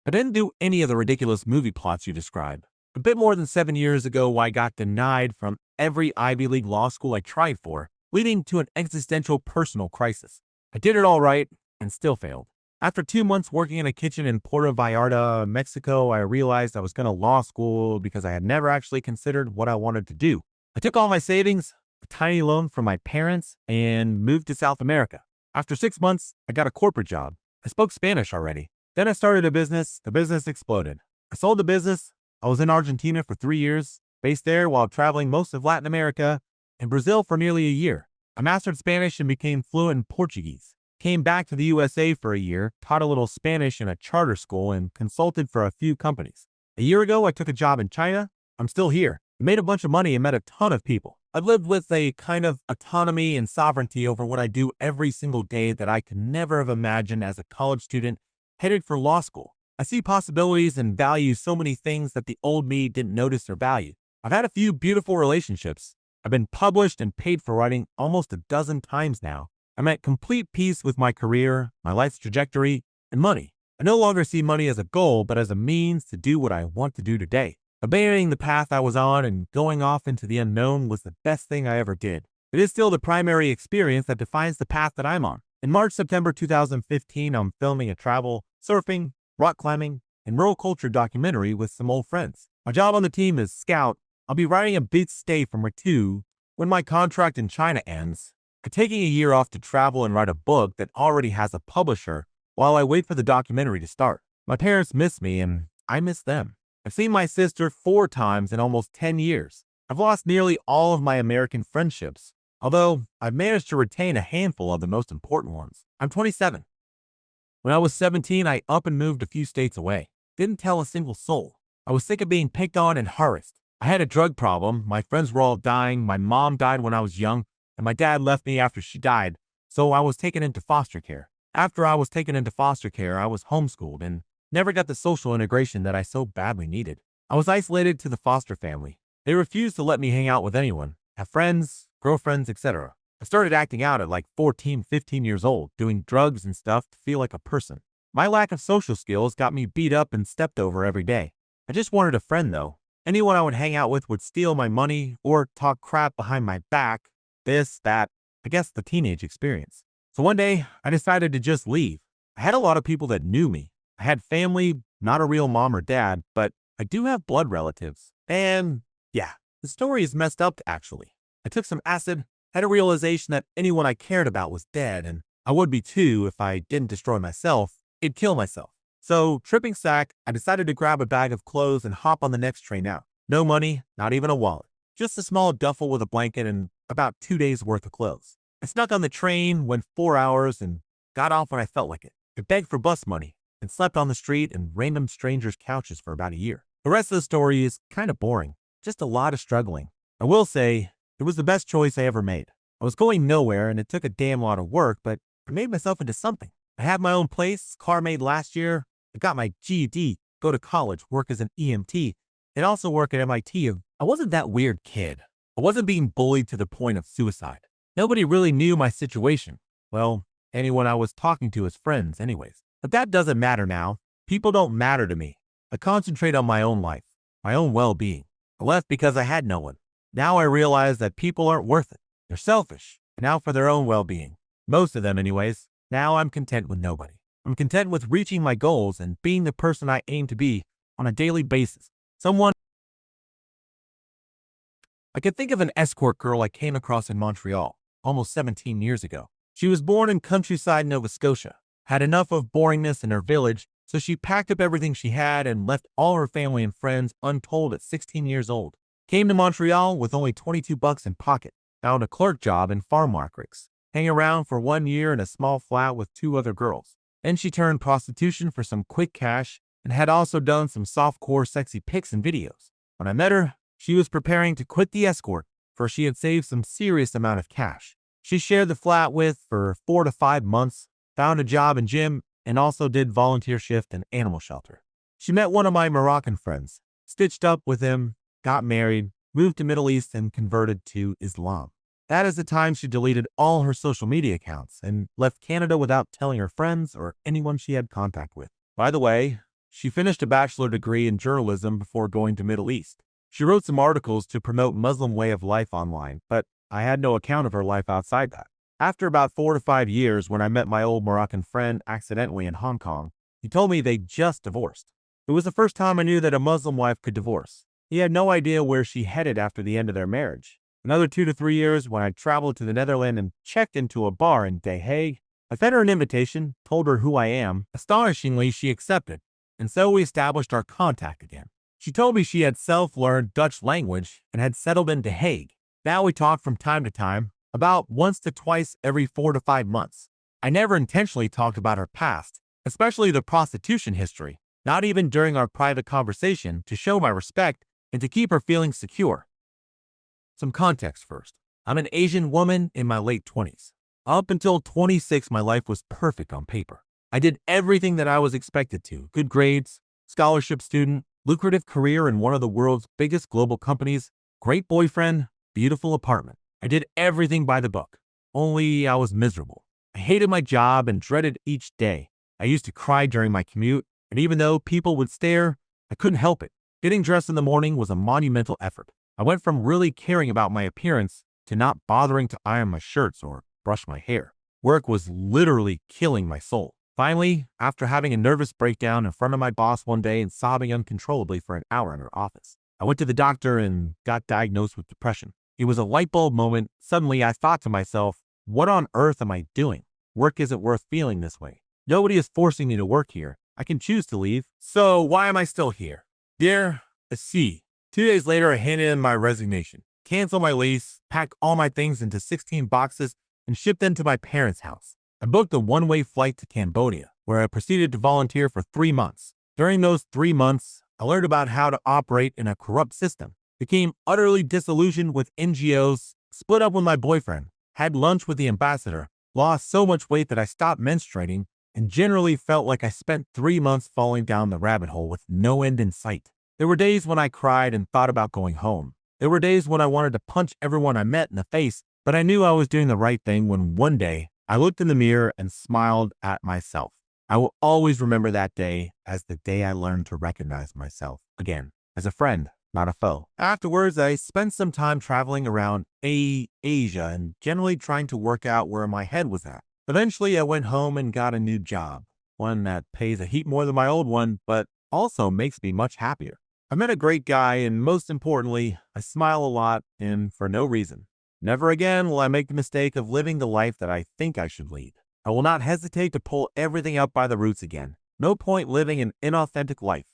I didn't do any of the ridiculous movie plots you describe. A bit more than 7 years ago, I got denied from every Ivy League law school I tried for, leading to an existential personal crisis. I did it all right and still failed. After 2 months working in a kitchen in Puerto Vallarta, Mexico, I realized I was going to law school because I had never actually considered what I wanted to do. I took all my savings, a tiny loan from my parents, and moved to South America. After 6 months, I got a corporate job. I spoke Spanish already. Then I started a business. The business exploded. I sold the business. I was in Argentina for 3 years, based there while traveling most of Latin America, and Brazil for nearly a year. I mastered Spanish and became fluent in Portuguese. Came back to the USA for a year, taught a little Spanish in a charter school, and consulted for a few companies. A year ago, I took a job in China. I'm still here. I made a bunch of money and met a ton of people. I've lived with a kind of autonomy and sovereignty over what I do every single day that I could never have imagined as a college student headed for law school. I see possibilities and value so many things that the old me didn't notice or value. I've had a few beautiful relationships. I've been published and paid for writing almost a dozen times now. I'm at complete peace with my career, my life's trajectory, and money. I no longer see money as a goal, but as a means to do what I want to do today. Abandoning the path I was on and going off into the unknown was the best thing I ever did. It is still the primary experience that defines the path that I'm on. In September 2015, I'm filming a travel, surfing, rock climbing, and rural culture documentary with some old friends. My job on the team is scout. I'll be writing a bit stay from or two when my contract in China ends. I'm taking a year off to travel and write a book that already has a publisher while I wait for the documentary to start. My parents miss me and I miss them. I've seen my sister 4 times in almost 10 years. I've lost nearly all of my American friendships, although I've managed to retain a handful of the most important ones. I'm 27. When I was 17, I up and moved a few states away. Didn't tell a single soul. I was sick of being picked on and harassed. I had a drug problem. My friends were all dying. My mom died when I was young, and my dad left me after she died, so I was taken into foster care. After I was taken into foster care, I was homeschooled and never got the social integration that I so badly needed. I was isolated to the foster family. They refused to let me hang out with anyone, have friends, girlfriends, etc. I started acting out at like 14, 15 years old, doing drugs and stuff to feel like a person. My lack of social skills got me beat up and stepped over every day. I just wanted a friend though. Anyone I would hang out with would steal my money or talk crap behind my back. This, that, I guess the teenage experience. So one day, I decided to just leave. I had a lot of people that knew me. I had family, not a real mom or dad, but I do have blood relatives. And yeah, the story is messed up actually. I took some acid, had a realization that anyone I cared about was dead, and I would be too if I didn't destroy myself. It'd kill myself. So, tripping sack, I decided to grab a bag of clothes and hop on the next train out. No money, not even a wallet. Just a small duffel with a blanket and about 2 days worth of clothes. I snuck on the train, went 4 hours, and got off when I felt like it. I begged for bus money and slept on the street and random strangers' couches for about a year. The rest of the story is kind of boring. Just a lot of struggling. I will say, it was the best choice I ever made. I was going nowhere and it took a damn lot of work, but I made myself into something. I had my own place, car made last year. I got my GED, go to college, work as an EMT, and also work at MIT. I wasn't that weird kid. I wasn't being bullied to the point of suicide. Nobody really knew my situation. Well, anyone I was talking to as friends anyways. But that doesn't matter now. People don't matter to me. I concentrate on my own life, my own well-being. I left because I had no one. Now I realize that people aren't worth it. They're selfish, and out for their own well-being. Most of them anyways. Now I'm content with nobody. I'm content with reaching my goals and being the person I aim to be on a daily basis. I could think of an escort girl I came across in Montreal almost 17 years ago. She was born in countryside Nova Scotia, had enough of boringness in her village, so she packed up everything she had and left all her family and friends untold at 16 years old. Came to Montreal with only $22 in pocket, found a clerk job in farm markets, hang around for 1 year in a small flat with 2 other girls. Then she turned prostitution for some quick cash and had also done some softcore sexy pics and videos. When I met her, she was preparing to quit the escort, for she had saved some serious amount of cash. She shared the flat with for 4 to 5 months, found a job in gym, and also did volunteer shift in animal shelter. She met one of my Moroccan friends, stitched up with him, got married, moved to Middle East, and converted to Islam. That is the time she deleted all her social media accounts and left Canada without telling her friends or anyone she had contact with. By the way, She finished a bachelor degree in journalism before going to Middle East. She wrote some articles to promote Muslim way of life online, but I had no account of her life outside that. After about 4 to 5 years, when I met my old Moroccan friend accidentally in Hong Kong, he told me they just divorced. It was the first time I knew that a Muslim wife could divorce. He had no idea where she headed after the end of their marriage. Another 2 to 3 years, when I traveled to the Netherlands and checked into a bar in The Hague, I sent her an invitation, told her who I am. Astonishingly, she accepted, and so we established our contact again. She told me she had self-learned Dutch language and had settled in The Hague. Now we talk from time to time, about once to twice every 4 to 5 months. I never intentionally talked about her past, especially the prostitution history, not even during our private conversation, to show my respect and to keep her feeling secure. Some context first. I'm an Asian woman in my late 20s. Up until 26, my life was perfect on paper. I did everything that I was expected to. Good grades, scholarship student, lucrative career in one of the world's biggest global companies, great boyfriend, beautiful apartment. I did everything by the book. Only I was miserable. I hated my job and dreaded each day. I used to cry during my commute, and even though people would stare, I couldn't help it. Getting dressed in the morning was a monumental effort. I went from really caring about my appearance to not bothering to iron my shirts or brush my hair. Work was literally killing my soul. Finally, after having a nervous breakdown in front of my boss one day and sobbing uncontrollably for an hour in her office, I went to the doctor and got diagnosed with depression. It was a light bulb moment. Suddenly, I thought to myself, what on earth am I doing? Work isn't worth feeling this way. Nobody is forcing me to work here. I can choose to leave. So why am I still here? Dear C. 2 days later, I handed in my resignation, canceled my lease, packed all my things into 16 boxes, and shipped them to my parents' house. I booked a one-way flight to Cambodia, where I proceeded to volunteer for 3 months. During those 3 months, I learned about how to operate in a corrupt system, became utterly disillusioned with NGOs, split up with my boyfriend, had lunch with the ambassador, lost so much weight that I stopped menstruating, and generally felt like I spent 3 months falling down the rabbit hole with no end in sight. There were days when I cried and thought about going home. There were days when I wanted to punch everyone I met in the face, but I knew I was doing the right thing when one day I looked in the mirror and smiled at myself. I will always remember that day as the day I learned to recognize myself again, as a friend, not a foe. Afterwards, I spent some time traveling around Asia and generally trying to work out where my head was at. Eventually, I went home and got a new job, one that pays a heap more than my old one, but also makes me much happier. I met a great guy, and most importantly, I smile a lot and for no reason. Never again will I make the mistake of living the life that I think I should lead. I will not hesitate to pull everything up by the roots again. No point living an inauthentic life.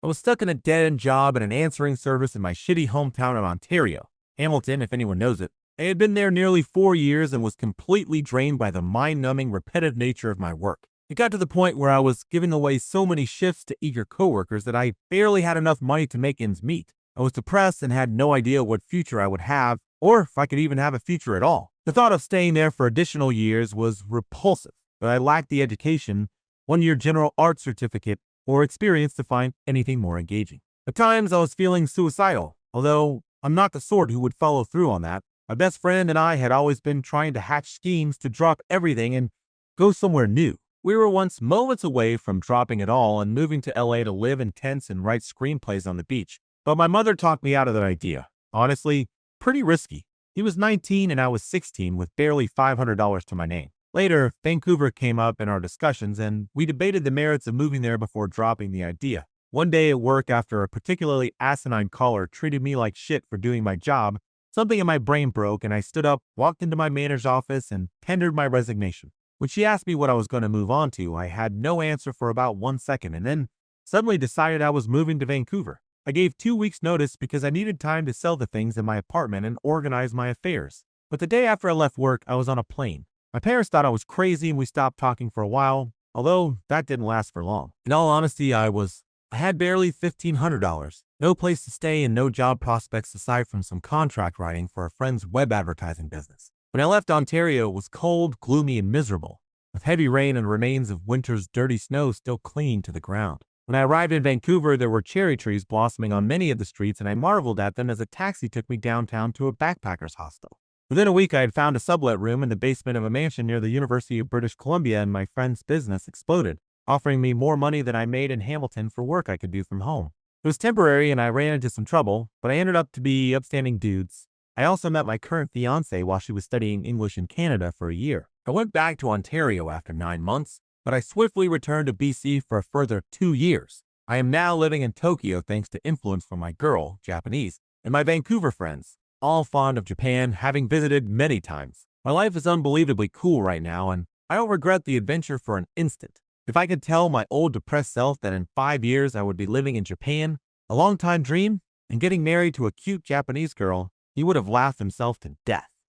I was stuck in a dead-end job at an answering service in my shitty hometown of Ontario, Hamilton, if anyone knows it. I had been there nearly 4 years and was completely drained by the mind-numbing, repetitive nature of my work. It got to the point where I was giving away so many shifts to eager coworkers that I barely had enough money to make ends meet. I was depressed and had no idea what future I would have, or if I could even have a future at all. The thought of staying there for additional years was repulsive, but I lacked the education, 1-year general arts certificate, or experience to find anything more engaging. At times, I was feeling suicidal, although I'm not the sort who would follow through on that. My best friend and I had always been trying to hatch schemes to drop everything and go somewhere new. We were once moments away from dropping it all and moving to LA to live in tents and write screenplays on the beach. But my mother talked me out of that idea. Honestly, pretty risky. He was 19 and I was 16 with barely $500 to my name. Later, Vancouver came up in our discussions and we debated the merits of moving there before dropping the idea. One day at work, after a particularly asinine caller treated me like shit for doing my job, something in my brain broke and I stood up, walked into my manager's office and tendered my resignation. When she asked me what I was going to move on to, I had no answer for about 1 second and then suddenly decided I was moving to Vancouver. I gave 2 weeks notice because I needed time to sell the things in my apartment and organize my affairs. But the day after I left work, I was on a plane. My parents thought I was crazy and we stopped talking for a while, although that didn't last for long. In all honesty, I had barely $1,500, no place to stay and no job prospects aside from some contract writing for a friend's web advertising business. When I left Ontario, it was cold, gloomy, and miserable, with heavy rain and remains of winter's dirty snow still clinging to the ground. When I arrived in Vancouver, there were cherry trees blossoming on many of the streets, and I marveled at them as a taxi took me downtown to a backpackers hostel. Within a week, I had found a sublet room in the basement of a mansion near the University of British Columbia, and my friend's business exploded. offering me more money than I made in Hamilton for work I could do from home. It was temporary and I ran into some trouble, but I ended up to be upstanding dudes. I also met my current fiance while she was studying English in Canada for a year. I went back to Ontario after 9 months, but I swiftly returned to BC for a further 2 years. I am now living in Tokyo thanks to influence from my girl, Japanese, and my Vancouver friends, all fond of Japan, having visited many times. My life is unbelievably cool right now, and I don't regret the adventure for an instant. If I could tell my old depressed self that in 5 years I would be living in Japan, a long-time dream, and getting married to a cute Japanese girl, he would have laughed himself to death.